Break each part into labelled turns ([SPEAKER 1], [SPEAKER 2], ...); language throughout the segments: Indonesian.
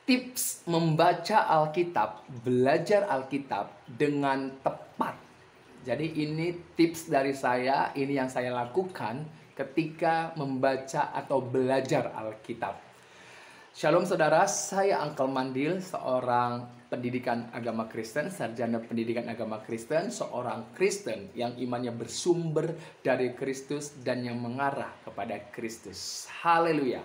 [SPEAKER 1] Tips membaca Alkitab, belajar Alkitab dengan tepat. Jadi ini tips dari saya, ini yang saya lakukan ketika membaca atau belajar Alkitab. Shalom saudara, saya Uncle Mandil, seorang pendidikan agama Kristen, sarjana pendidikan agama Kristen, seorang Kristen yang imannya bersumber dari Kristus dan yang mengarah kepada Kristus. Haleluya.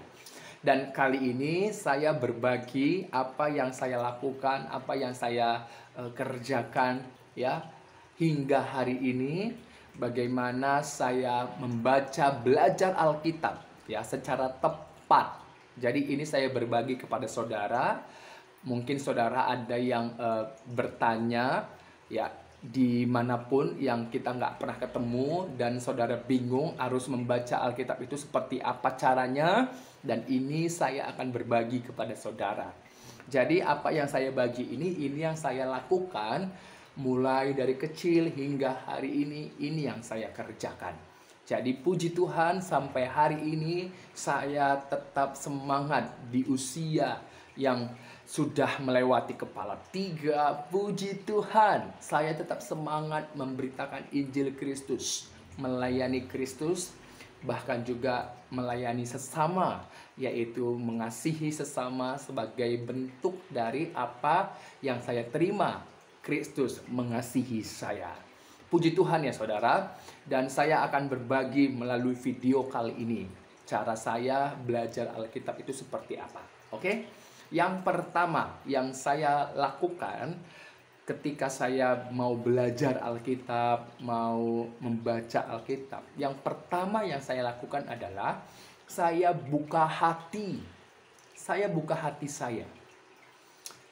[SPEAKER 1] Dan kali ini saya berbagi apa yang saya lakukan, apa yang saya kerjakan ya hingga hari ini, bagaimana saya membaca belajar Alkitab ya secara tepat. Jadi ini saya berbagi kepada saudara. Mungkin saudara ada yang bertanya ya dimanapun yang kita nggak pernah ketemu dan saudara bingung harus membaca Alkitab itu seperti apa caranya, dan ini saya akan berbagi kepada saudara. Jadi apa yang saya bagi ini yang saya lakukan mulai dari kecil hingga hari ini yang saya kerjakan. Jadi puji Tuhan sampai hari ini saya tetap semangat di usia yang sudah melewati kepala 3. Puji Tuhan, saya tetap semangat memberitakan Injil Kristus, melayani Kristus, bahkan juga melayani sesama, yaitu mengasihi sesama sebagai bentuk dari apa yang saya terima. Kristus mengasihi saya. Puji Tuhan ya saudara, dan saya akan berbagi melalui video kali ini cara saya belajar Alkitab itu seperti apa. Oke? Yang pertama yang saya lakukan ketika saya mau belajar Alkitab, mau membaca Alkitab, yang pertama yang saya lakukan adalah saya buka hati. Saya buka hati saya.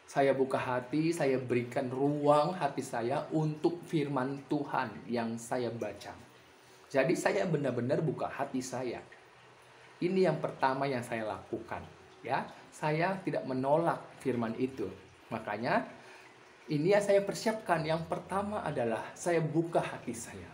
[SPEAKER 1] Saya buka hati, saya berikan ruang hati saya untuk firman Tuhan yang saya baca. Jadi saya benar-benar buka hati saya. Ini yang pertama yang saya lakukan. Ya, saya tidak menolak firman itu. Makanya ini yang saya persiapkan. Yang pertama adalah saya buka hati saya.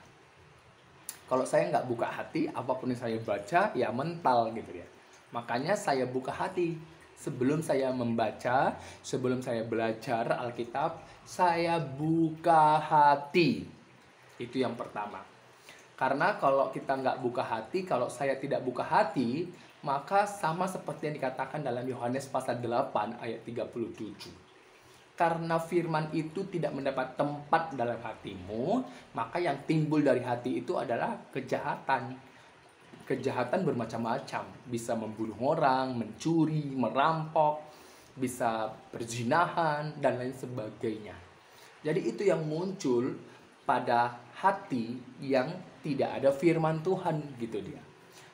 [SPEAKER 1] Kalau saya nggak buka hati, apapun yang saya baca ya mental gitu ya. Makanya saya buka hati. Sebelum saya membaca, sebelum saya belajar Alkitab, saya buka hati. Itu yang pertama. Karena kalau kita nggak buka hati, kalau saya tidak buka hati, maka sama seperti yang dikatakan dalam Yohanes pasal 8 ayat 37. Karena firman itu tidak mendapat tempat dalam hatimu, maka yang timbul dari hati itu adalah kejahatan. Kejahatan bermacam-macam, bisa membunuh orang, mencuri, merampok, bisa perzinahan, dan lain sebagainya. Jadi itu yang muncul pada hati yang tidak ada firman Tuhan gitu dia.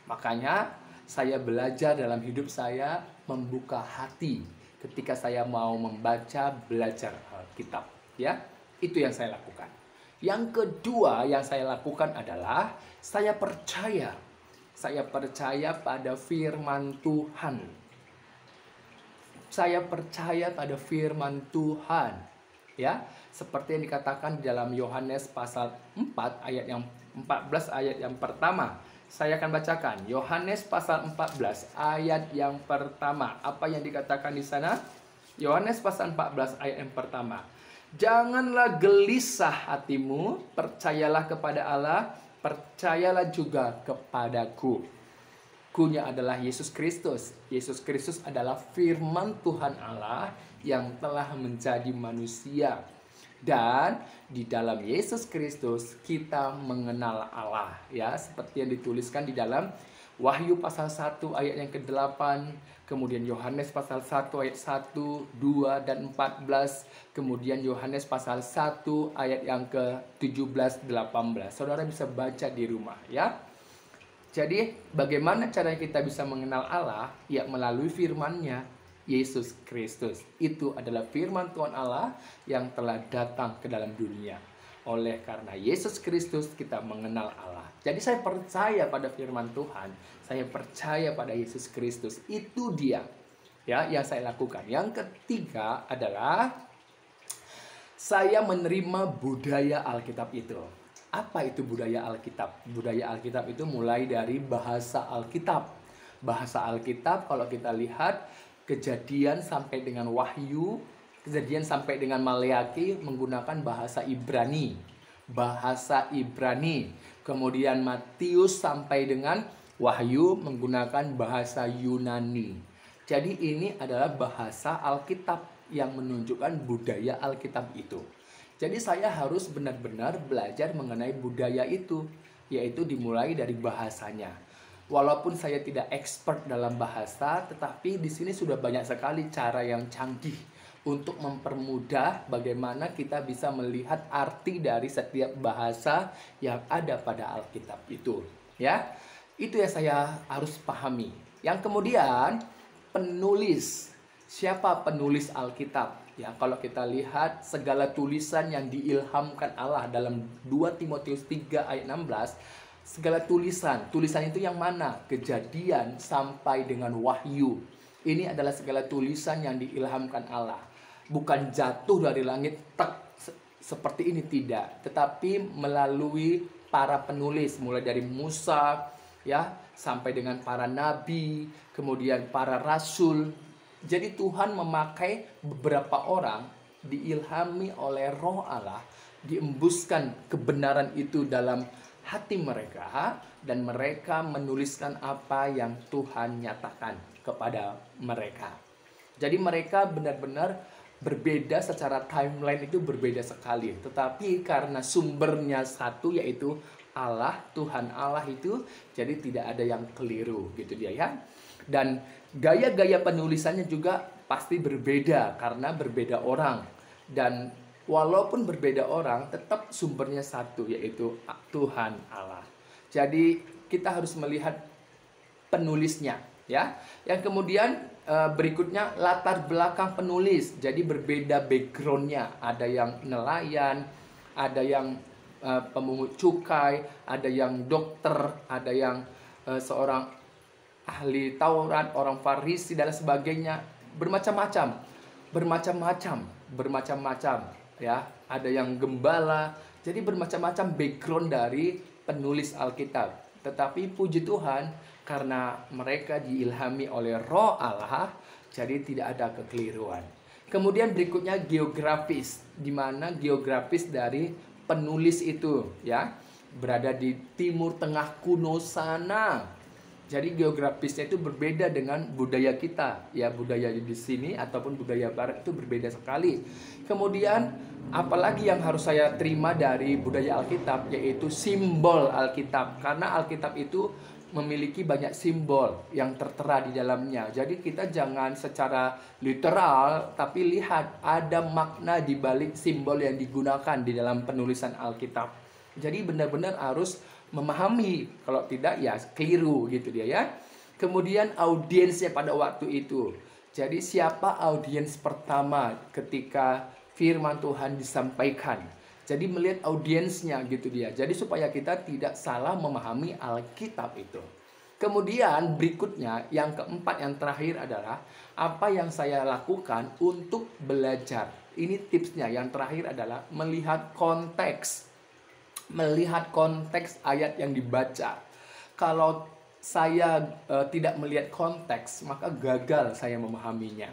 [SPEAKER 1] Makanya saya belajar dalam hidup saya membuka hati ketika saya mau membaca, belajar Alkitab. Ya, itu yang saya lakukan. Yang kedua yang saya lakukan adalah saya percaya pada firman Tuhan. Saya percaya pada firman Tuhan. Ya, seperti yang dikatakan di dalam Yohanes pasal 4 ayat yang 14 ayat yang pertama. Saya akan bacakan Yohanes pasal 14 ayat yang pertama. Apa yang dikatakan di sana? Yohanes pasal 14 ayat yang pertama. Janganlah gelisah hatimu, percayalah kepada Allah, percayalah juga kepadaku. Ku-nya adalah Yesus Kristus. Yesus Kristus adalah firman Tuhan Allah yang telah menjadi manusia. Dan di dalam Yesus Kristus kita mengenal Allah. Ya, seperti yang dituliskan di dalam Wahyu pasal 1 ayat yang ke-8, kemudian Yohanes pasal 1 ayat 1, 2, dan 14, kemudian Yohanes pasal 1 ayat yang ke-17, 18. Saudara bisa baca di rumah ya. Jadi bagaimana caranya kita bisa mengenal Allah? Ya melalui firman-Nya, Yesus Kristus. Itu adalah firman Tuhan Allah yang telah datang ke dalam dunia. Oleh karena Yesus Kristus kita mengenal Allah. Jadi saya percaya pada firman Tuhan, saya percaya pada Yesus Kristus. Itu dia ya yang saya lakukan. Yang ketiga adalah saya menerima budaya Alkitab itu. Apa itu budaya Alkitab? Budaya Alkitab itu mulai dari bahasa Alkitab. Bahasa Alkitab kalau kita lihat Kejadian sampai dengan Wahyu, Kejadian sampai dengan Maleakhi menggunakan bahasa Ibrani. Bahasa Ibrani. Kemudian Matius sampai dengan Wahyu menggunakan bahasa Yunani. Jadi ini adalah bahasa Alkitab yang menunjukkan budaya Alkitab itu. Jadi saya harus benar-benar belajar mengenai budaya itu, yaitu dimulai dari bahasanya. Walaupun saya tidak expert dalam bahasa, tetapi di sini sudah banyak sekali cara yang canggih untuk mempermudah bagaimana kita bisa melihat arti dari setiap bahasa yang ada pada Alkitab itu. Ya, itu yang saya harus pahami. Yang kemudian penulis. Siapa penulis Alkitab? Ya, kalau kita lihat segala tulisan yang diilhamkan Allah dalam 2 Timotius 3 ayat 16, segala tulisan itu yang mana? Kejadian sampai dengan Wahyu. Ini adalah segala tulisan yang diilhamkan Allah. Bukan jatuh dari langit seperti ini, tidak, tetapi melalui para penulis, mulai dari Musa ya sampai dengan para nabi, kemudian para rasul. Jadi Tuhan memakai beberapa orang, diilhami oleh Roh Allah, diembuskan kebenaran itu dalam hati mereka, dan mereka menuliskan apa yang Tuhan nyatakan kepada mereka. Jadi mereka benar-benar berbeda secara timeline, itu berbeda sekali. Tetapi karena sumbernya satu, yaitu Allah, Tuhan Allah itu, jadi tidak ada yang keliru gitu dia ya. Dan gaya-gaya penulisannya juga pasti berbeda karena berbeda orang. Dan walaupun berbeda orang, tetap sumbernya satu, yaitu Tuhan Allah. Jadi kita harus melihat penulisnya ya. Yang kemudian berikutnya latar belakang penulis. Jadi berbeda backgroundnya. Ada yang nelayan, ada yang pemungut cukai, ada yang dokter, ada yang seorang ahli Taurat, orang Farisi dan sebagainya. Bermacam-macam ya. Ada yang gembala. Jadi bermacam-macam background dari penulis Alkitab. Tetapi puji Tuhan, karena mereka diilhami oleh Roh Allah, jadi tidak ada kekeliruan. Kemudian berikutnya geografis, di mana geografis dari penulis itu ya berada di timur tengah kuno sana. Jadi geografisnya itu berbeda dengan budaya kita, ya budaya di sini ataupun budaya barat itu berbeda sekali. Kemudian apalagi yang harus saya terima dari budaya Alkitab, yaitu simbol Alkitab, karena Alkitab itu memiliki banyak simbol yang tertera di dalamnya. Jadi kita jangan secara literal, tapi lihat ada makna di balik simbol yang digunakan di dalam penulisan Alkitab. Jadi benar-benar harus memahami, kalau tidak ya keliru gitu dia ya. Kemudian audiensnya pada waktu itu. Jadi siapa audiens pertama ketika firman Tuhan disampaikan? Jadi melihat audiensnya gitu dia. Jadi supaya kita tidak salah memahami Alkitab itu. Kemudian berikutnya yang keempat, yang terakhir adalah apa yang saya lakukan untuk belajar. Ini tipsnya. Yang terakhir adalah melihat konteks. Melihat konteks ayat yang dibaca. Kalau saya tidak melihat konteks, maka gagal saya memahaminya.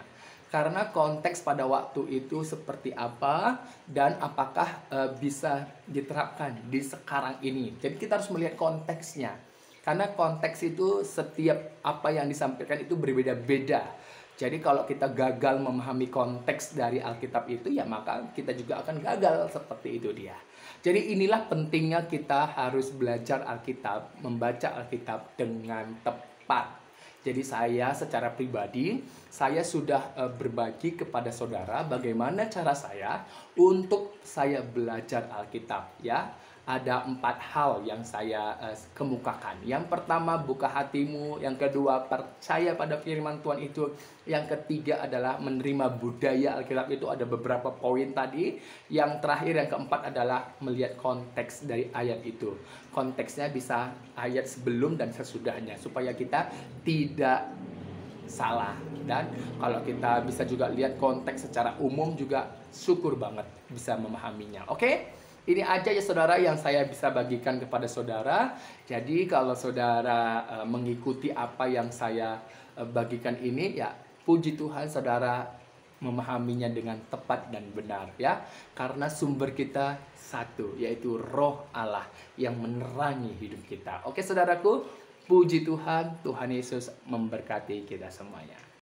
[SPEAKER 1] Karena konteks pada waktu itu seperti apa dan apakah bisa diterapkan di sekarang ini. Jadi kita harus melihat konteksnya. Karena konteks itu setiap apa yang disampaikan itu berbeda-beda. Jadi kalau kita gagal memahami konteks dari Alkitab itu, ya maka kita juga akan gagal, seperti itu dia. Jadi inilah pentingnya kita harus belajar Alkitab, membaca Alkitab dengan tepat. Jadi saya secara pribadi, saya sudah berbagi kepada saudara bagaimana cara saya untuk saya belajar Alkitab ya. Ada 4 hal yang saya kemukakan. Yang pertama, buka hatimu. Yang kedua, percaya pada firman Tuhan itu. Yang ketiga adalah menerima budaya Alkitab itu. Ada beberapa poin tadi. Yang terakhir, yang keempat adalah melihat konteks dari ayat itu. Konteksnya bisa ayat sebelum dan sesudahnya, supaya kita tidak salah. Dan kalau kita bisa juga lihat konteks secara umum juga, syukur banget bisa memahaminya. Oke? Ini aja ya saudara yang saya bisa bagikan kepada saudara. Jadi kalau saudara mengikuti apa yang saya bagikan ini, ya puji Tuhan saudara memahaminya dengan tepat dan benar ya. Karena sumber kita satu, yaitu Roh Allah yang menerangi hidup kita. Oke saudaraku, puji Tuhan, Tuhan Yesus memberkati kita semuanya.